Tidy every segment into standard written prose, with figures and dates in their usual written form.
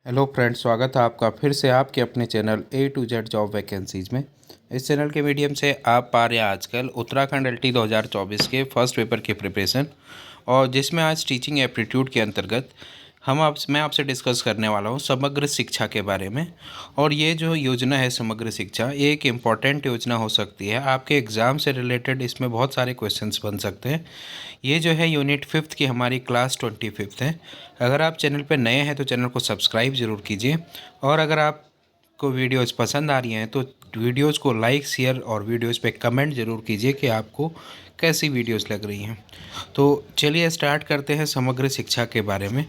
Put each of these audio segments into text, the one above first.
Hello friends, स्वागत है आपका फिर से आपके अपने channel A to Z job vacancies में। इस चैनल के मीडियम से आप पा रहे हैं आजकल उत्तराखंड LT 2024 के फर्स्ट पेपर की प्रिपरेशन, और जिसमें आज टीचिंग एप्टीट्यूड के अंतर्गत मैं आपसे डिस्कस करने वाला हूँ समग्र शिक्षा के बारे में। और ये जो योजना है समग्र शिक्षा, ये एक इम्पॉर्टेंट योजना हो सकती है आपके एग्ज़ाम से रिलेटेड। इसमें बहुत सारे क्वेश्चंस बन सकते हैं। ये जो है यूनिट 5th की हमारी क्लास 25 है। अगर आप चैनल पर नए हैं तो चैनल को सब्सक्राइब ज़रूर कीजिए, और अगर आपको वीडियोज़ पसंद आ रही हैं तो वीडियोज़ को लाइक शेयर और वीडियोज़ पे कमेंट ज़रूर कीजिए कि आपको कैसी वीडियोज़ लग रही हैं। तो चलिए स्टार्ट करते हैं समग्र शिक्षा के बारे में।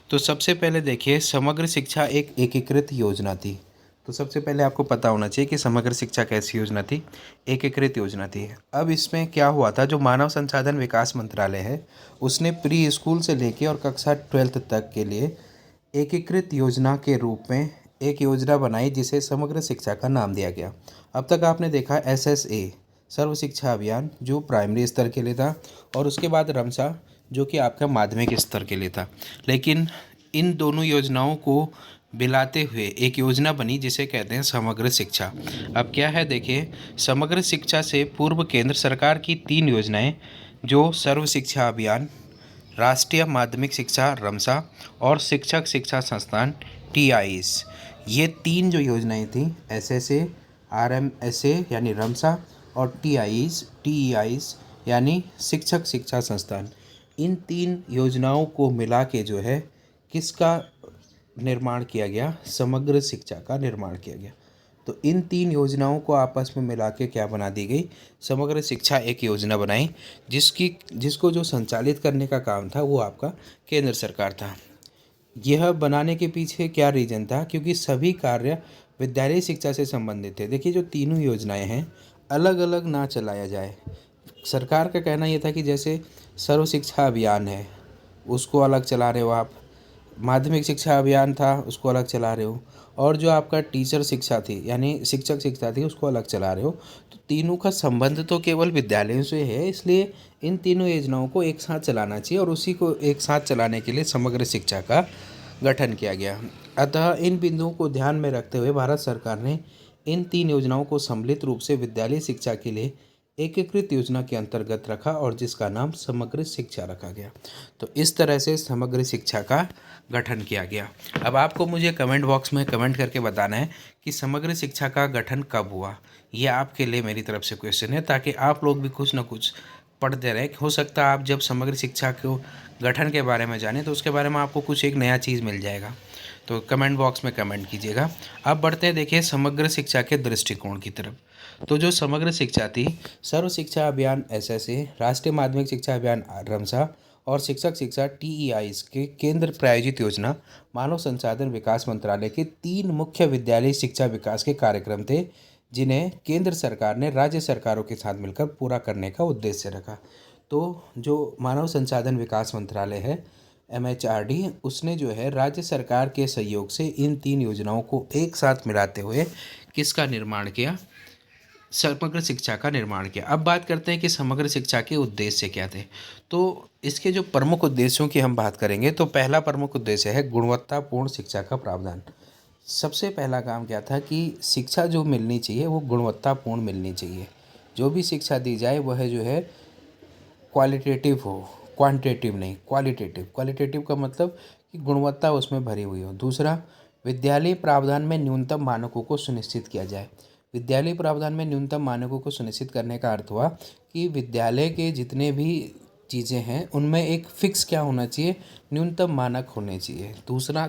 तो सबसे पहले देखिए, समग्र शिक्षा एक एकीकृत योजना थी। तो सबसे पहले आपको पता होना चाहिए कि समग्र शिक्षा कैसी योजना थी, एकीकृत योजना थी। अब इसमें क्या हुआ था, जो मानव संसाधन विकास मंत्रालय है उसने प्री स्कूल से लेके और कक्षा 12th तक के लिए एकीकृत योजना के रूप में एक योजना बनाई, जिसे समग्र शिक्षा का नाम दिया गया। अब तक आपने देखा SSA सर्व शिक्षा अभियान, जो प्राइमरी स्तर के लिए था, और उसके बाद रमसा, जो कि आपका माध्यमिक स्तर के लिए था। लेकिन इन दोनों योजनाओं को मिलाते हुए एक योजना बनी जिसे कहते हैं समग्र शिक्षा। अब क्या है, देखिए, समग्र शिक्षा से पूर्व केंद्र सरकार की 3 योजनाएं, जो सर्व शिक्षा अभियान, राष्ट्रीय माध्यमिक शिक्षा रमसा, और शिक्षक शिक्षा संस्थान TIs, ये 3 जो योजनाएं थी, SSA, RMSA यानी रमसा, और TEIs यानी शिक्षक शिक्षा संस्थान, इन 3 योजनाओं को मिला के जो है किसका निर्माण किया गया, समग्र शिक्षा का निर्माण किया गया। तो इन 3 योजनाओं को आपस में मिला के क्या बना दी गई, समग्र शिक्षा एक योजना बनाई, जिसको जो संचालित करने का काम था वो आपका केंद्र सरकार था। यह बनाने के पीछे क्या रीज़न था, क्योंकि सभी कार्य विद्यालय शिक्षा से संबंधित थे। देखिए, जो तीनों योजनाएं हैं अलग अलग ना चलाया जाए। सरकार का कहना यह था कि जैसे सर्व शिक्षा अभियान है उसको अलग चला रहे हो आप, माध्यमिक शिक्षा अभियान था उसको अलग चला रहे हो, और जो आपका टीचर शिक्षा थी यानी शिक्षक शिक्षा थी उसको अलग चला रहे हो। तो तीनों का संबंध तो केवल विद्यालयों से है, इसलिए इन तीनों योजनाओं को एक साथ चलाना चाहिए, और उसी को एक साथ चलाने के लिए समग्र शिक्षा का गठन किया गया। अतः इन बिंदुओं को ध्यान में रखते हुए भारत सरकार ने इन 3 योजनाओं को सम्मिलित रूप से विद्यालय शिक्षा के लिए एकीकृत योजना के अंतर्गत रखा, और जिसका नाम समग्र शिक्षा रखा गया। तो इस तरह से समग्र शिक्षा का गठन किया गया। अब आपको मुझे कमेंट बॉक्स में कमेंट करके बताना है कि समग्र शिक्षा का गठन कब हुआ। ये आपके लिए मेरी तरफ से क्वेश्चन है, ताकि आप लोग भी कुछ ना कुछ पढ़ते रहे। हो सकता है आप जब समग्र शिक्षा को गठन के बारे में जानें तो उसके बारे में आपको कुछ एक नया चीज़ मिल जाएगा। तो कमेंट बॉक्स में कमेंट कीजिएगा। अब बढ़ते हैं, देखिए, समग्र शिक्षा के दृष्टिकोण की तरफ। तो जो समग्र शिक्षा थी, सर्व शिक्षा अभियान SSA, राष्ट्रीय माध्यमिक शिक्षा अभियान रमसा, और शिक्षक शिक्षा TEIs के केंद्र प्रायोजित योजना मानव संसाधन विकास मंत्रालय के 3 मुख्य विद्यालय शिक्षा विकास के कार्यक्रम थे, जिन्हें केंद्र सरकार ने राज्य सरकारों के साथ मिलकर पूरा करने का उद्देश्य रखा। तो जो मानव संसाधन विकास मंत्रालय है, MHRD, उसने जो है राज्य सरकार के सहयोग से इन 3 योजनाओं को एक साथ मिलाते हुए किसका निर्माण किया, समग्र शिक्षा का निर्माण किया। अब बात करते हैं कि समग्र शिक्षा के उद्देश्य क्या थे। तो इसके जो प्रमुख उद्देश्यों की हम बात करेंगे, तो पहला प्रमुख उद्देश्य है गुणवत्तापूर्ण शिक्षा का प्रावधान। सबसे पहला काम क्या था कि शिक्षा जो मिलनी चाहिए वो गुणवत्तापूर्ण मिलनी चाहिए। जो भी शिक्षा दी जाए वह जो है क्वालिटेटिव हो, क्वांटिटेटिव नहीं, क्वालिटेटिव। क्वालिटेटिव का मतलब कि गुणवत्ता उसमें भरी हुई हो। दूसरा, विद्यालय प्रावधान में न्यूनतम मानकों को सुनिश्चित किया जाए। विद्यालय प्रावधान में न्यूनतम मानकों को सुनिश्चित करने का अर्थ हुआ कि विद्यालय के जितने भी चीज़ें हैं उनमें एक फिक्स क्या होना चाहिए, न्यूनतम मानक होने चाहिए।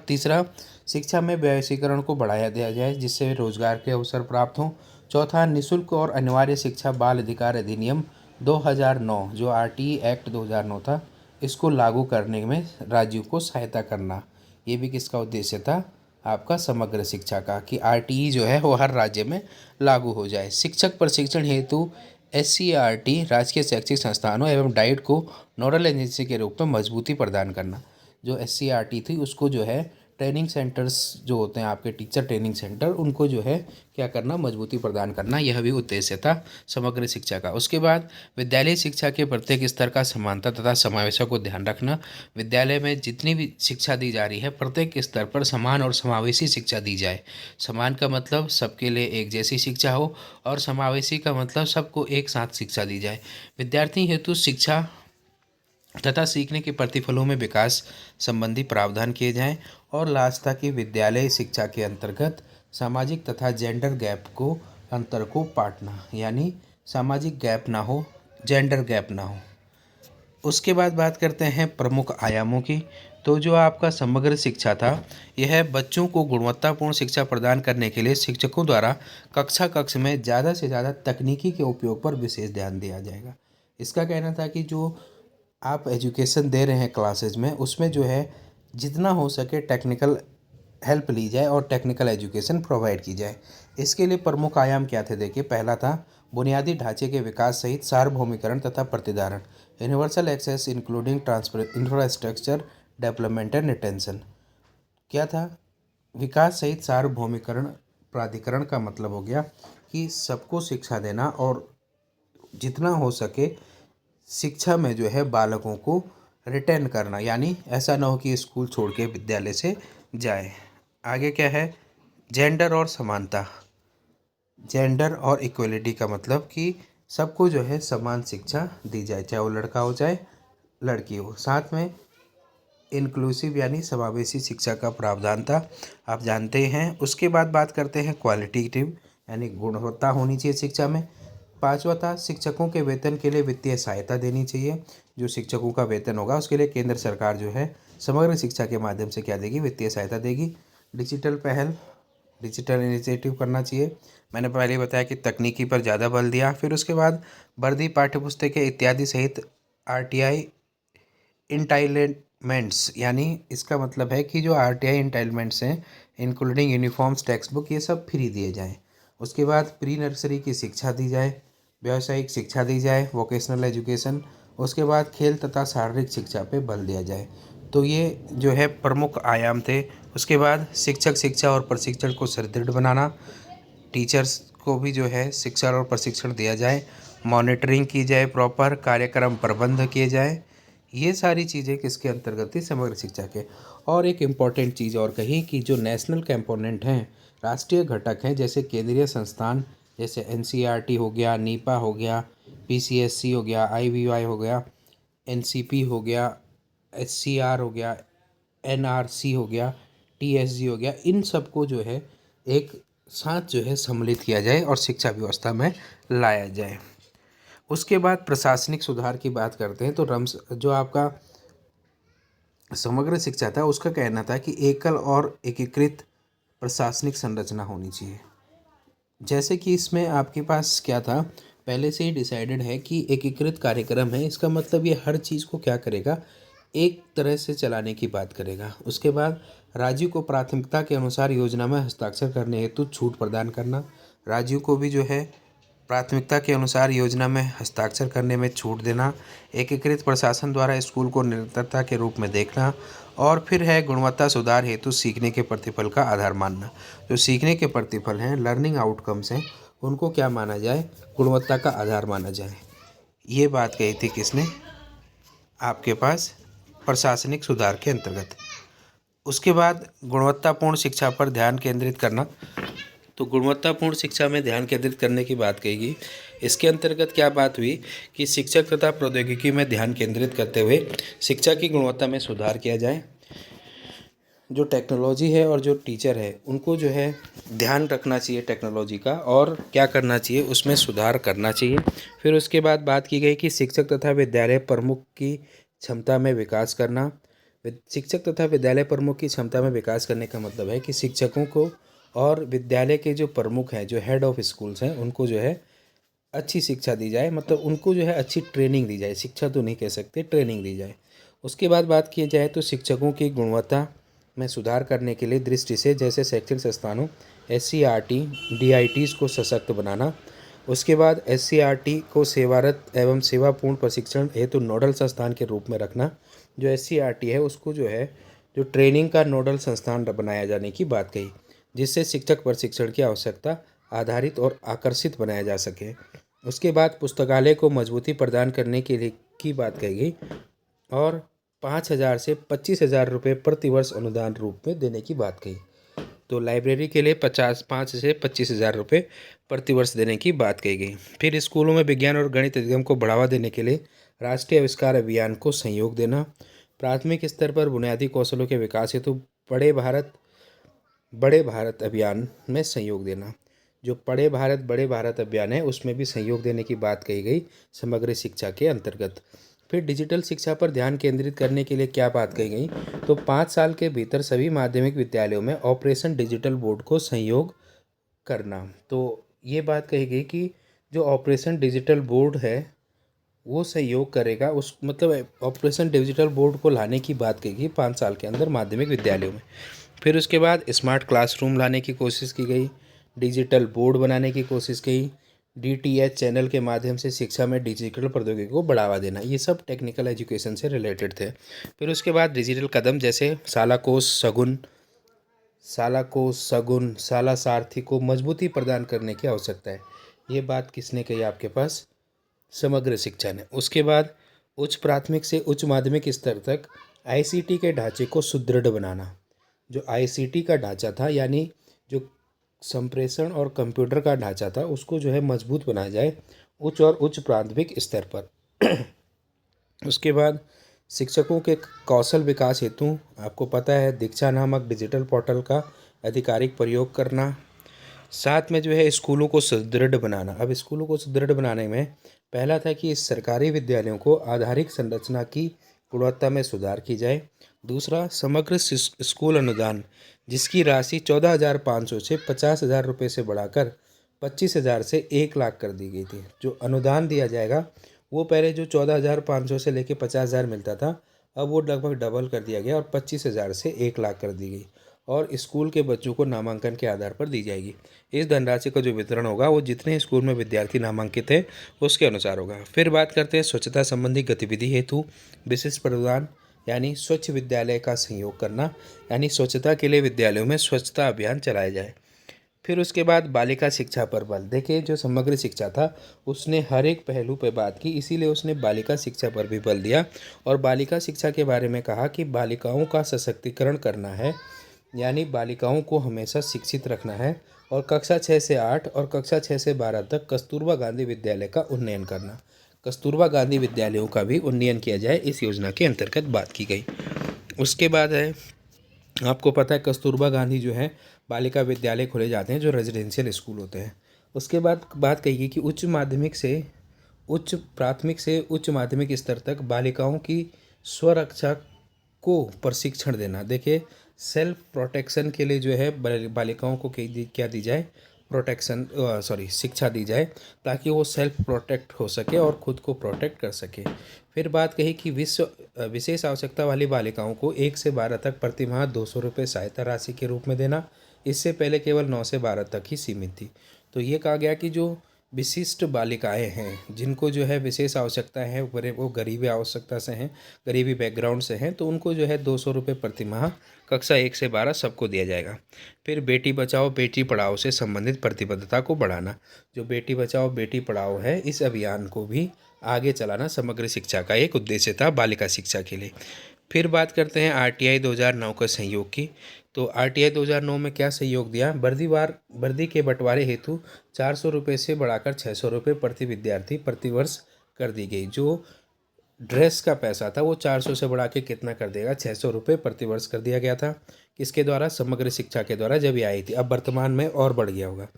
तीसरा, शिक्षा में वैश्वीकरण को बढ़ाया दिया जाए, जिससे रोजगार के अवसर प्राप्त हों। चौथा, निःशुल्क और अनिवार्य शिक्षा बाल अधिकार अधिनियम 2009, जो RTE एक्ट 2009 था, इसको लागू करने में राज्यों को सहायता करना। ये भी किसका उद्देश्य था, आपका समग्र शिक्षा का, कि RTE जो है वो हर राज्य में लागू हो जाए। शिक्षक प्रशिक्षण हेतु SCERT राजकीय शैक्षिक संस्थानों एवं डाइट को नोडल एजेंसी के रूप में मजबूती प्रदान करना। जो SCERT थी उसको जो है ट्रेनिंग सेंटर्स जो होते हैं आपके टीचर ट्रेनिंग सेंटर, उनको जो है क्या करना, मजबूती प्रदान करना, यह भी उद्देश्य था समग्र शिक्षा का। उसके बाद विद्यालय शिक्षा के प्रत्येक स्तर का समानता तथा समावेशन को ध्यान रखना। विद्यालय में जितनी भी शिक्षा दी जा रही है प्रत्येक स्तर पर समान और समावेशी शिक्षा दी जाए। समान का मतलब सबके लिए एक जैसी शिक्षा हो, और समावेशी का मतलब सबको एक साथ शिक्षा दी जाए। विद्यार्थी हेतु शिक्षा तथा सीखने के प्रतिफलों में विकास संबंधी प्रावधान किए जाएं। और लास्ट था कि विद्यालय शिक्षा के अंतर्गत सामाजिक तथा जेंडर गैप को अंतर को पाटना, यानी सामाजिक गैप ना हो, जेंडर गैप ना हो। उसके बाद बात करते हैं प्रमुख आयामों की। तो जो आपका समग्र शिक्षा था, यह बच्चों को गुणवत्तापूर्ण शिक्षा प्रदान करने के लिए शिक्षकों द्वारा कक्षा कक्ष में ज़्यादा से ज़्यादा तकनीकी के उपयोग पर विशेष ध्यान दिया जाएगा। इसका कहना था कि जो आप एजुकेशन दे रहे हैं क्लासेज में, उसमें जो है जितना हो सके टेक्निकल हेल्प ली जाए और टेक्निकल एजुकेशन प्रोवाइड की जाए। इसके लिए प्रमुख आयाम क्या थे, देखिए पहला था बुनियादी ढांचे के विकास सहित सार्वभौमिकरण तथा प्रतिधारण, universal access including transfer infrastructure development and retention. क्या था, विकास सहित सार्वभौमिकरण। प्राधिकरण का मतलब हो गया कि सबको शिक्षा देना और जितना हो सके शिक्षा में जो है बालकों को रिटेन करना, यानी ऐसा ना हो कि स्कूल छोड़ के विद्यालय से जाए। आगे क्या है, जेंडर और समानता। जेंडर और इक्वलिटी का मतलब कि सबको जो है समान शिक्षा दी जाए, चाहे वो लड़का हो चाहे लड़की हो। साथ में इंक्लूसिव यानी समावेशी शिक्षा का प्रावधान था, आप जानते हैं। उसके बाद बात करते हैं क्वालिटेटिव, यानी गुणवत्ता होनी चाहिए शिक्षा में। पांचवा था शिक्षकों के वेतन के लिए वित्तीय सहायता देनी चाहिए। जो शिक्षकों का वेतन होगा उसके लिए केंद्र सरकार जो है समग्र शिक्षा के माध्यम से क्या देगी, वित्तीय सहायता देगी। डिजिटल पहल, डिजिटल इनिशिएटिव करना चाहिए। मैंने पहले ही बताया कि तकनीकी पर ज़्यादा बल दिया। फिर उसके बाद वर्दी, पाठ्यपुस्तकें इत्यादि सहित आरटीआई इंटाइटलमेंट्स, यानी इसका मतलब है कि जो आरटीआई इंटाइटलमेंट्स हैं इंक्लूडिंग यूनिफॉर्म्स, टेक्स्ट बुक, ये सब फ्री दिए जाएँ। उसके बाद प्री नर्सरी की शिक्षा दी जाए, व्यावसायिक शिक्षा दी जाए, वोकेशनल एजुकेशन। उसके बाद खेल तथा शारीरिक शिक्षा पे बल दिया जाए। तो ये जो है प्रमुख आयाम थे। उसके बाद शिक्षक शिक्षा और प्रशिक्षण को सुदृढ़ बनाना, टीचर्स को भी जो है शिक्षा और प्रशिक्षण दिया जाए, मॉनिटरिंग की जाए, प्रॉपर कार्यक्रम प्रबंध किए जाए। ये सारी चीज़ें किसके अंतर्गत थी, समग्र शिक्षा के। और एक इम्पॉर्टेंट चीज़ और कही कि जो नेशनल कंपोनेंट हैं, राष्ट्रीय घटक हैं, जैसे केंद्रीय संस्थान, जैसे एनसीईआरटी हो गया, नीपा हो गया, पीसीएससी हो गया, आईवीआई हो गया, एनसीपी हो गया, एचसीआर हो गया, एनआरसी हो गया, टीएसजी हो गया, इन सबको जो है एक साथ जो है सम्मिलित किया जाए और शिक्षा व्यवस्था में लाया जाए। उसके बाद प्रशासनिक सुधार की बात करते हैं। तो रम्स जो आपका समग्र शिक्षा था उसका कहना था कि एकल और एकीकृत प्रशासनिक संरचना होनी चाहिए। जैसे कि इसमें आपके पास क्या था, पहले से ही डिसाइडेड है कि एकीकृत कार्यक्रम है, इसका मतलब ये हर चीज़ को क्या करेगा, एक तरह से चलाने की बात करेगा। उसके बाद राज्यों को प्राथमिकता के अनुसार योजना में हस्ताक्षर करने हेतु छूट प्रदान करना। राज्यों को भी जो है प्राथमिकता के अनुसार योजना में हस्ताक्षर करने में छूट देना। एकीकृत प्रशासन द्वारा स्कूल को निरंतरता के रूप में देखना। और फिर है गुणवत्ता सुधार हेतु सीखने के प्रतिफल का आधार मानना। जो सीखने के प्रतिफल हैं, लर्निंग आउटकम्स हैं, उनको क्या माना जाए, गुणवत्ता का आधार माना जाए। ये बात कही थी किसने, आपके पास प्रशासनिक सुधार के अंतर्गत। उसके बाद गुणवत्तापूर्ण शिक्षा पर ध्यान केंद्रित करना। तो गुणवत्तापूर्ण शिक्षा में ध्यान केंद्रित करने की बात कही। इसके अंतर्गत क्या बात हुई कि शिक्षक तथा प्रौद्योगिकी में ध्यान केंद्रित करते हुए शिक्षा की गुणवत्ता में सुधार किया जाए। जो टेक्नोलॉजी है और जो टीचर है उनको जो है ध्यान रखना चाहिए टेक्नोलॉजी का, और क्या करना चाहिए, उसमें सुधार करना चाहिए। फिर उसके बाद बात की गई कि शिक्षक तथा विद्यालय प्रमुख की क्षमता में विकास करना। शिक्षक तथा विद्यालय प्रमुख की क्षमता में विकास करने का मतलब है कि शिक्षकों को और विद्यालय के जो प्रमुख हैं, जो हेड ऑफ स्कूल्स हैं, उनको जो है अच्छी शिक्षा दी जाए, मतलब उनको जो है अच्छी ट्रेनिंग दी जाए, शिक्षा तो नहीं कह सकते, ट्रेनिंग दी जाए। उसके बाद बात की जाए तो शिक्षकों की गुणवत्ता में सुधार करने के लिए दृष्टि से जैसे शैक्षणिक संस्थानों एससीईआरटी डीआईटीज़ को सशक्त बनाना। उसके बाद एससीईआरटी को सेवारत एवं सेवापूर्ण प्रशिक्षण हेतु नोडल संस्थान के रूप में रखना। जो एससीईआरटी है उसको जो है जो ट्रेनिंग का नोडल संस्थान बनाया जाने की बात कही, जिससे शिक्षक प्रशिक्षण की आवश्यकता आधारित और आकर्षित बनाया जा सके। उसके बाद पुस्तकालय को मजबूती प्रदान करने के लिए की बात कही गई और 5,000 से 25,000 रुपये प्रतिवर्ष अनुदान रूप में देने की बात कही। तो लाइब्रेरी के लिए 5 से 25,000 रुपये प्रतिवर्ष देने की बात कही गई। फिर स्कूलों में विज्ञान और गणित अध्ययन को बढ़ावा देने के लिए राष्ट्रीय आविष्कार अभियान को सहयोग देना। प्राथमिक स्तर पर बुनियादी कौशलों के विकास हेतु बड़े भारत अभियान में सहयोग देना। जो बड़े भारत अभियान है उसमें भी सहयोग देने की बात कही गई समग्र शिक्षा के अंतर्गत। फिर डिजिटल शिक्षा पर ध्यान केंद्रित करने के लिए क्या बात कही गई, तो 5 साल के भीतर सभी माध्यमिक विद्यालयों में ऑपरेशन डिजिटल बोर्ड को सहयोग करना। तो ये बात कही गई कि जो ऑपरेशन डिजिटल बोर्ड है वो सहयोग करेगा, उस मतलब ऑपरेशन डिजिटल बोर्ड को लाने की बात कही गई 5 साल के अंदर माध्यमिक विद्यालयों में। फिर उसके बाद स्मार्ट क्लासरूम लाने की कोशिश की गई, डिजिटल बोर्ड बनाने की कोशिश की, डीटीएच चैनल के माध्यम से शिक्षा में डिजिटल प्रौद्योगिकी को बढ़ावा देना। ये सब टेक्निकल एजुकेशन से रिलेटेड थे। फिर उसके बाद डिजिटल कदम जैसे शाला सारथी को मजबूती प्रदान करने की आवश्यकता है। ये बात किसने कही आपके पास, समग्र शिक्षा ने। उसके बाद उच्च प्राथमिक से उच्च माध्यमिक स्तर तक आईसीटी के ढांचे को सुदृढ़ बनाना। जो आईसीटी का ढांचा था यानी जो संप्रेषण और कंप्यूटर का ढांचा था उसको जो है मजबूत बनाया जाए उच्च प्राथमिक स्तर पर। उसके बाद शिक्षकों के कौशल विकास हेतु आपको पता है दीक्षा नामक डिजिटल पोर्टल का आधिकारिक प्रयोग करना। साथ में जो है स्कूलों को सुदृढ़ बनाना। अब स्कूलों को सुदृढ़ बनाने में पहला था कि सरकारी विद्यालयों को आधारिक संरचना की गुणवत्ता में सुधार की जाए। दूसरा, समग्र स्कूल अनुदान जिसकी राशि 14,500 से 50,000 रुपये से बढ़ाकर 25,000 से 1 लाख कर दी गई थी। जो अनुदान दिया जाएगा वो पहले जो 14,500 से लेकर 50,000 मिलता था अब वो लगभग डबल कर दिया गया और 25,000 से 1 लाख कर दी गई और स्कूल के बच्चों को नामांकन के आधार पर दी जाएगी। इस धनराशि का जो वितरण होगा वो जितने स्कूल में विद्यार्थी नामांकित है उसके अनुसार होगा। फिर बात करते हैं स्वच्छता संबंधी गतिविधि हेतु विशिष्ट प्रदान यानी स्वच्छ विद्यालय का सहयोग करना, यानी स्वच्छता के लिए विद्यालयों में स्वच्छता अभियान चलाया जाए। फिर उसके बाद बालिका शिक्षा पर बल। देखिए जो समग्र शिक्षा था उसने हर एक पहलू पर बात की, इसीलिए उसने बालिका शिक्षा पर भी बल दिया और बालिका शिक्षा के बारे में कहा कि बालिकाओं का सशक्तिकरण करना है, यानी बालिकाओं को हमेशा शिक्षित रखना है और कक्षा 6 से 8 और कक्षा 6 से 12 तक कस्तूरबा गांधी विद्यालय का उन्नयन करना। कस्तूरबा गांधी विद्यालयों का भी उन्नयन किया जाए, इस योजना के अंतर्गत बात की गई। उसके बाद है आपको पता है कस्तूरबा गांधी जो है बालिका विद्यालय खोले जाते हैं जो रेजिडेंशियल स्कूल होते हैं। उसके बाद बात कही गई कि उच्च प्राथमिक से उच्च माध्यमिक स्तर तक बालिकाओं की स्वरक्षा को प्रशिक्षण देना। देखिए सेल्फ प्रोटेक्शन के लिए जो है बालिकाओं को क्या दी जाए, शिक्षा दी जाए ताकि वो सेल्फ प्रोटेक्ट हो सके और ख़ुद को प्रोटेक्ट कर सके। फिर बात कही कि विशेष आवश्यकता वाली बालिकाओं को 1 से 12 तक प्रतिमाह 200 रुपये सहायता राशि के रूप में देना। इससे पहले केवल 9 से 12 तक ही सीमित थी। तो ये कहा गया कि जो विशिष्ट बालिकाएं हैं जिनको जो है विशेष आवश्यकता है वो गरीबी आवश्यकता से हैं, गरीबी बैकग्राउंड से हैं, तो उनको जो है 200 रुपये प्रतिमाह कक्षा 1 से 12 सबको दिया जाएगा। फिर बेटी बचाओ बेटी पढ़ाओ से संबंधित प्रतिबद्धता को बढ़ाना। जो बेटी बचाओ बेटी पढ़ाओ है इस अभियान को भी आगे चलाना समग्र शिक्षा का एक उद्देश्य था बालिका शिक्षा के लिए। फिर बात करते हैं आरटीआई 2009 के सहयोग की। तो आरटीआई 2009 में क्या सहयोग दिया, वर्दी के बंटवारे हेतु 400 रुपये से बढ़ाकर 600 रुपये प्रति विद्यार्थी प्रतिवर्ष कर दी गई। जो ड्रेस का पैसा था वो 400 से बढ़ा के कितना कर देगा, 600 रुपये प्रतिवर्ष कर दिया गया था। किसके द्वारा, समग्र शिक्षा के द्वारा जब ये आई थी। अब वर्तमान में और बढ़ गया होगा।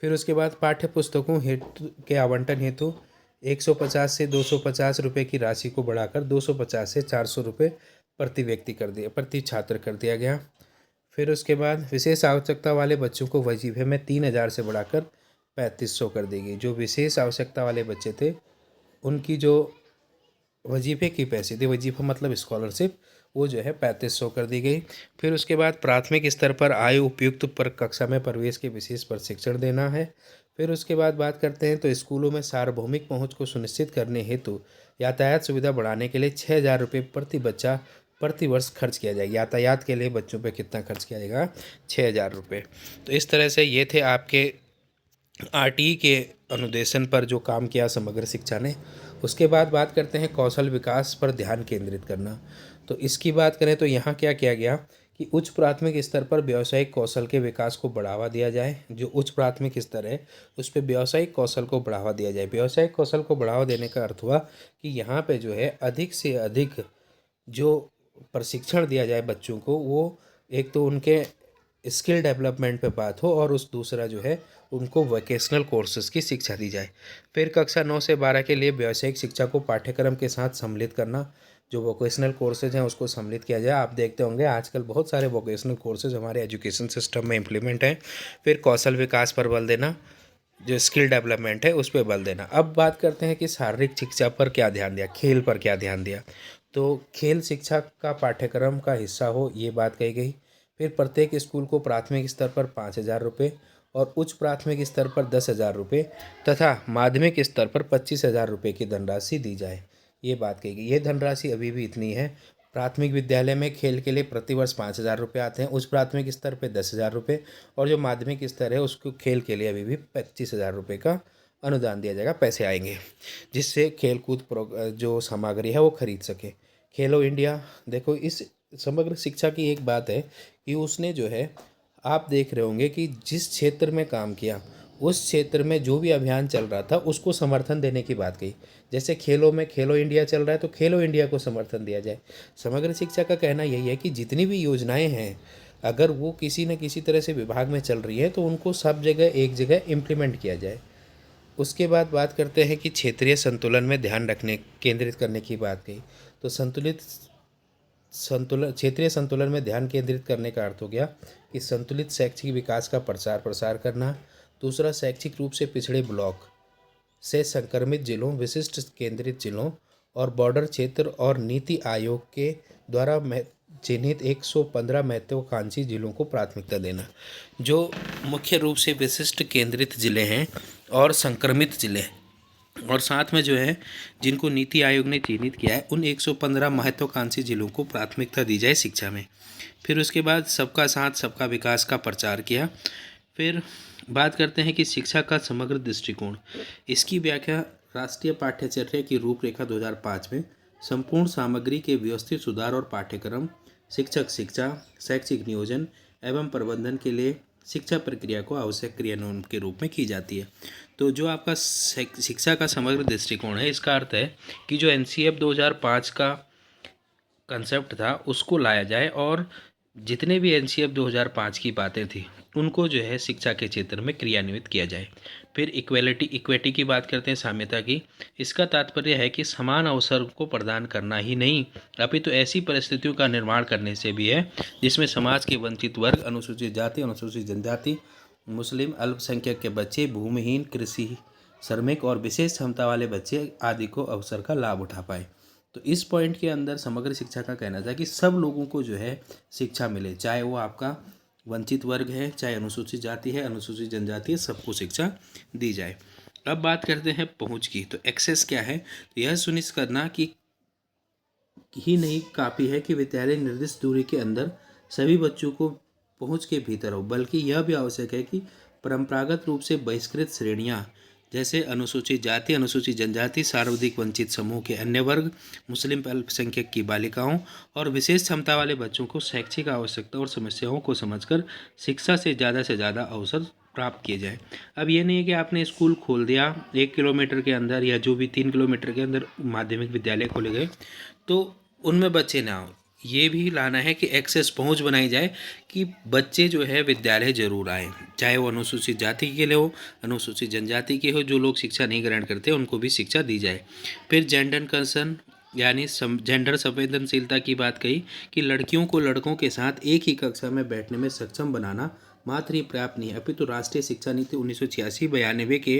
फिर उसके बाद पाठ्य पुस्तकों हेतु के आवंटन हेतु 150 से 250 रुपये की राशि को बढ़ाकर 250 से 400 रुपये प्रति छात्र कर दिया गया। फिर उसके बाद विशेष आवश्यकता वाले बच्चों को वजीफे में 3,000 से बढ़ाकर 3,500 कर दी गई। जो विशेष आवश्यकता वाले बच्चे थे उनकी जो वजीफे की पैसे थे, वजीफा मतलब स्कॉलरशिप, वो जो है 3,500 कर दी गई। फिर उसके बाद प्राथमिक स्तर पर आयु उपयुक्त पर कक्षा में प्रवेश के विशेष प्रशिक्षण देना है। फिर उसके बाद बात करते हैं तो स्कूलों में सार्वभौमिक पहुंच को सुनिश्चित करने हेतु यातायात सुविधा बढ़ाने के लिए 6,000 रुपये प्रति बच्चा प्रतिवर्ष खर्च किया जाएगा। यातायात के लिए बच्चों पे कितना खर्च किया जाएगा? 6,000 रुपये। तो इस तरह से ये थे आपके आरटीई के अनुदेशन पर जो काम किया समग्र शिक्षा ने। उसके बाद बात करते हैं कौशल विकास पर ध्यान केंद्रित करना। तो इसकी बात करें तो यहाँ क्या किया गया कि उच्च प्राथमिक स्तर पर व्यावसायिक कौशल के विकास को बढ़ावा दिया जाए। जो उच्च प्राथमिक स्तर है उस पर व्यावसायिक कौशल को बढ़ावा दिया जाए। व्यावसायिक कौशल को बढ़ावा देने का अर्थ हुआ कि यहाँ पे जो है अधिक से अधिक जो प्रशिक्षण दिया जाए बच्चों को, वो एक तो उनके स्किल डेवलपमेंट पे बात हो और उस दूसरा जो है उनको वोकेशनल कोर्सेज़ की शिक्षा दी जाए। फिर कक्षा 9 से 12 के लिए व्यावसायिक शिक्षा को पाठ्यक्रम के साथ सम्मिलित करना। जो वोकेशनल कोर्सेज हैं उसको सम्मिलित किया जाए। आप देखते होंगे आजकल बहुत सारे वोकेशनल कोर्सेज हमारे एजुकेशन सिस्टम में इम्प्लीमेंट हैं। फिर कौशल विकास पर बल देना, जो स्किल डेवलपमेंट है उस पर बल देना। अब बात करते हैं कि शारीरिक शिक्षा पर क्या ध्यान दिया, खेल पर क्या ध्यान दिया। तो खेल शिक्षा का पाठ्यक्रम का हिस्सा हो, ये बात कही गई। फिर प्रत्येक स्कूल को प्राथमिक स्तर पर 5,000 रुपये और उच्च प्राथमिक स्तर पर 10,000 रुपये तथा माध्यमिक स्तर पर 25,000 रुपये की धनराशि दी जाए, ये बात कही गई। ये धनराशि अभी भी इतनी है। प्राथमिक विद्यालय में खेल के लिए प्रतिवर्ष 5,000 रुपये आते हैं, उच्च प्राथमिक स्तर पर 10,000 रुपये और जो माध्यमिक स्तर है उसको खेल के लिए अभी भी 25,000 रुपये का अनुदान दिया जाएगा, पैसे आएंगे जिससे खेलकूद जो सामग्री है वो खरीद सके। खेलो इंडिया, देखो इस समग्र शिक्षा की एक बात है कि उसने जो है, आप देख रहे होंगे कि जिस क्षेत्र में काम किया उस क्षेत्र में जो भी अभियान चल रहा था उसको समर्थन देने की बात कही। जैसे खेलों में खेलो इंडिया चल रहा है तो खेलो इंडिया को समर्थन दिया जाए। समग्र शिक्षा का कहना यही है कि जितनी भी योजनाएं हैं अगर वो किसी न किसी तरह से विभाग में चल रही है तो उनको सब जगह एक जगह इम्प्लीमेंट किया जाए। उसके बाद बात करते हैं कि क्षेत्रीय संतुलन में ध्यान रखने केंद्रित करने की बात कही। तो क्षेत्रीय संतुलन में ध्यान केंद्रित करने का अर्थ हो गया कि संतुलित शैक्षिक विकास का प्रचार प्रसार करना। दूसरा, शैक्षिक रूप से पिछड़े ब्लॉक से संक्रमित जिलों, विशिष्ट केंद्रित जिलों और बॉर्डर क्षेत्र और नीति आयोग के द्वारा चिन्हित 115 महत्वाकांक्षी जिलों को प्राथमिकता देना। जो मुख्य रूप से विशिष्ट केंद्रित जिले हैं और संक्रमित जिले और साथ में जो है जिनको नीति आयोग ने चिन्हित किया है उन 115 महत्वाकांक्षी जिलों को प्राथमिकता दी जाए शिक्षा में। फिर उसके बाद सबका साथ सबका विकास का प्रचार किया। फिर बात करते हैं कि शिक्षा का समग्र दृष्टिकोण। इसकी व्याख्या राष्ट्रीय पाठ्यचर्या की रूपरेखा 2005 में संपूर्ण सामग्री के व्यवस्थित सुधार और पाठ्यक्रम, शिक्षक शिक्षा, शैक्षिक नियोजन एवं प्रबंधन के लिए शिक्षा प्रक्रिया को आवश्यक क्रियान्वयन के रूप में की जाती है। तो जो आपका शिक्षा का समग्र दृष्टिकोण है, इसका अर्थ है कि जो NCF 2005 का कंसेप्ट था उसको लाया जाए और जितने भी NCF 2005 की बातें थी उनको जो है शिक्षा के क्षेत्र में क्रियान्वित किया जाए। फिर इक्विटी की बात करते हैं, साम्यता की। इसका तात्पर्य है कि समान अवसर को प्रदान करना ही नहीं अपितु ऐसी परिस्थितियों का निर्माण करने से भी है जिसमें समाज के वंचित वर्ग, अनुसूचित जाति, अनुसूचित जनजाति, मुस्लिम, अल्पसंख्यक के बच्चे, भूमिहीन, कृषि श्रमिक और विशेष क्षमता वाले बच्चे आदि को अवसर का लाभ उठा पाए। तो इस पॉइंट के अंदर समग्र शिक्षा का कहना था कि सब लोगों को जो है शिक्षा मिले, चाहे वो आपका वंचित वर्ग है, चाहे अनुसूचित जाति है, अनुसूचित जनजाति है, सबको शिक्षा दी जाए। अब बात करते हैं पहुंच की। तो एक्सेस क्या है? तो यह सुनिश्चित करना कि ही नहीं काफ़ी है कि विद्यालय निर्दिष्ट दूरी के अंदर सभी बच्चों को पहुंच के भीतर हो, बल्कि यह भी आवश्यक है कि परंपरागत रूप से बहिष्कृत श्रेणियां जैसे अनुसूचित जाति, अनुसूचित जनजाति, सर्वाधिक वंचित समूह के अन्य वर्ग, मुस्लिम अल्पसंख्यक की बालिकाओं और विशेष क्षमता वाले बच्चों को शैक्षिक आवश्यकता और समस्याओं को समझकर शिक्षा से ज़्यादा अवसर प्राप्त किए जाए। अब ये नहीं है कि आपने स्कूल खोल दिया 1 किलोमीटर के अंदर या जो भी 3 किलोमीटर के अंदर माध्यमिक विद्यालय खोले गए तो उनमें बच्चे ना हो। ये भी लाना है कि एक्सेस पहुंच बनाई जाए कि बच्चे जो है विद्यालय जरूर आएँ, चाहे वो अनुसूचित जाति के लिए हो, अनुसूचित जनजाति के हो, जो लोग शिक्षा नहीं ग्रहण करते उनको भी शिक्षा दी जाए। फिर जेंडर कंसर्न यानी जेंडर संवेदनशीलता की बात कही कि लड़कियों को लड़कों के साथ एक ही कक्षा में बैठने में सक्षम बनाना मात्र ही पर्याप्त नहीं है अपितु राष्ट्रीय शिक्षा नीति 1986-92 के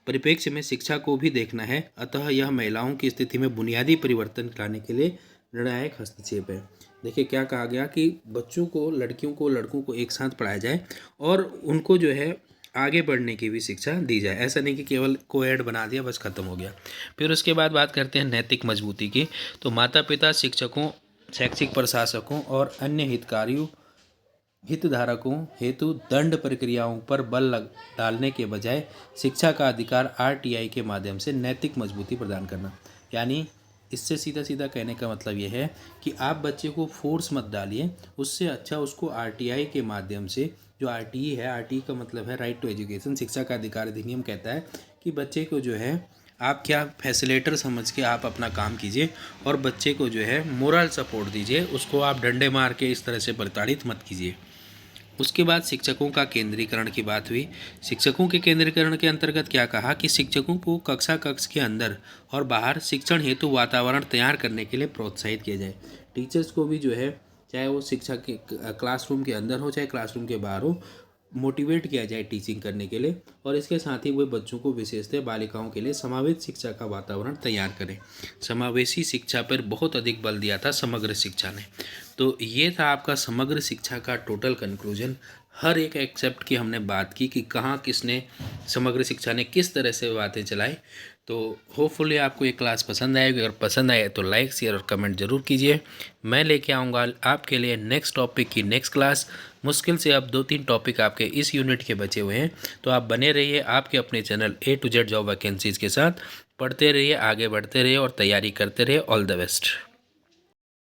परिप्रेक्ष्य में शिक्षा को भी देखना है। अतः यह महिलाओं की स्थिति में बुनियादी परिवर्तन लाने के लिए निर्णायक हस्तक्षेप है। देखिए क्या कहा गया कि बच्चों को, लड़कियों को लड़कों को एक साथ पढ़ाया जाए और उनको जो है आगे बढ़ने की भी शिक्षा दी जाए। ऐसा नहीं कि केवल कोएड बना दिया बस ख़त्म हो गया। फिर उसके बाद बात करते हैं नैतिक मजबूती की। तो माता पिता, शिक्षकों, शैक्षिक प्रशासकों और अन्य हितधारकों हेतु दंड प्रक्रियाओं पर डालने के बजाय शिक्षा का अधिकार आरटीआई के माध्यम से नैतिक मजबूती प्रदान करना। यानी इससे सीधा सीधा कहने का मतलब यह है कि आप बच्चे को फोर्स मत डालिए, उससे अच्छा उसको आरटीआई के माध्यम से, जो आरटीई है, आरटीई का मतलब है राइट टू एजुकेशन, शिक्षा का अधिकार अधिनियम कहता है कि बच्चे को जो है आप क्या फैसिलिटेटर समझ के आप अपना काम कीजिए और बच्चे को जो है मोरल सपोर्ट दीजिए, उसको आप डंडे मार के इस तरह से प्रताड़ित मत कीजिए। उसके बाद शिक्षकों का केंद्रीकरण की बात हुई। शिक्षकों के केंद्रीकरण के अंतर्गत क्या कहा कि शिक्षकों को कक्ष के अंदर और बाहर शिक्षण हेतु वातावरण तैयार करने के लिए प्रोत्साहित किया जाए। टीचर्स को भी जो है, चाहे वो शिक्षा के क्लासरूम के अंदर हो चाहे क्लासरूम के बाहर हो, मोटिवेट किया जाए टीचिंग करने के लिए। और इसके साथ ही वे बच्चों को, विशेषतः बालिकाओं के लिए समावेश शिक्षा का वातावरण तैयार करें। समावेशी शिक्षा पर बहुत अधिक बल दिया था समग्र शिक्षा ने। तो ये था आपका समग्र शिक्षा का टोटल कंक्लूजन। हर एक एक्सेप्ट की हमने बात की कि कहाँ किसने, समग्र शिक्षा ने किस तरह से बातें चलाई। तो होपफुली आपको ये क्लास पसंद आएगी। अगर पसंद आए तो लाइक, शेयर और कमेंट ज़रूर कीजिए। मैं लेके आऊँगा आपके लिए नेक्स्ट टॉपिक की नेक्स्ट क्लास। मुश्किल से अब 2-3 टॉपिक आपके इस यूनिट के बचे हुए हैं, तो आप बने रहिए आपके अपने channel A to Z job vacancies के साथ। पढ़ते रहिए, आगे बढ़ते रहिए और तैयारी करते रहिए। All the best.